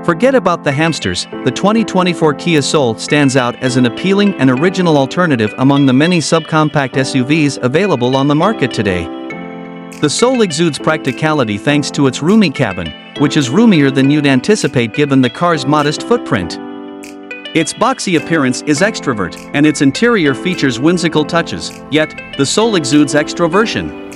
Forget about the hamsters, the 2024 Kia Soul stands out as an appealing and original alternative among the many subcompact SUVs available on the market today. The Soul exudes practicality thanks to its roomy cabin, which is roomier than you'd anticipate given the car's modest footprint. Its boxy appearance is extrovert, and its interior features whimsical touches, yet, the Soul exudes extroversion.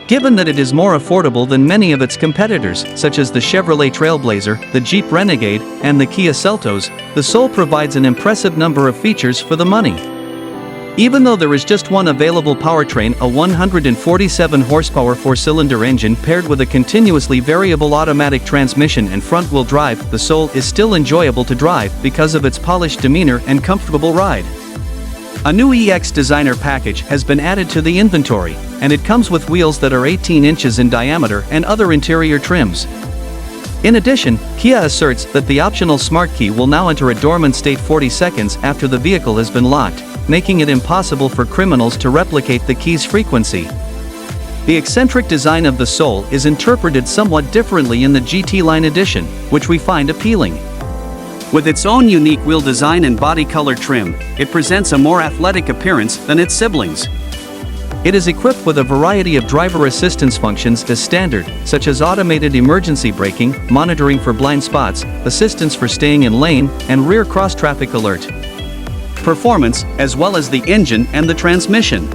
Given that it is more affordable than many of its competitors, such as the Chevrolet Trailblazer, the Jeep Renegade, and the Kia Seltos, the Soul provides an impressive number of features for the money. Even though there is just one available powertrain, a 147 horsepower four-cylinder engine paired with a continuously variable automatic transmission and front-wheel drive, the Soul is still enjoyable to drive because of its polished demeanor and comfortable ride. A new EX Designer package has been added to the inventory, and it comes with wheels that are 18 inches in diameter and other interior trims. In addition, Kia asserts that the optional Smart Key will now enter a dormant state 40 seconds after the vehicle has been locked, making it impossible for criminals to replicate the key's frequency. The eccentric design of the Soul is interpreted somewhat differently in the GT Line Edition, which we find appealing. With its own unique wheel design and body color trim, it presents a more athletic appearance than its siblings. It is equipped with a variety of driver assistance functions as standard, such as automated emergency braking, monitoring for blind spots, assistance for staying in lane, and rear cross-traffic alert. Performance, as well as the engine and the transmission.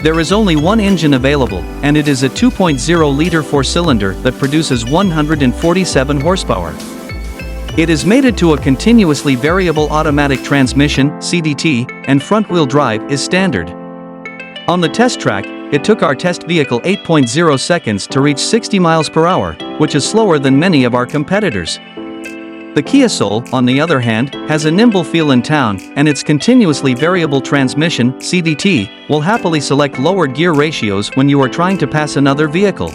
There is only one engine available, and it is a 2.0-liter four-cylinder that produces 147 horsepower. It is mated to a continuously variable automatic transmission, CDT, and front-wheel drive is standard. On the test track, it took our test vehicle 8.0 seconds to reach 60 miles per hour, which is slower than many of our competitors. The Kia Soul, on the other hand, has a nimble feel in town, and its continuously variable transmission, CDT, will happily select lower gear ratios when you are trying to pass another vehicle.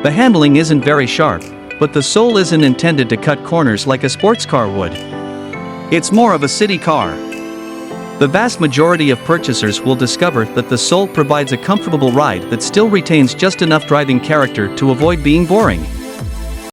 The handling isn't very sharp, but the Soul isn't intended to cut corners like a sports car would. It's more of a city car. The vast majority of purchasers will discover that the Soul provides a comfortable ride that still retains just enough driving character to avoid being boring.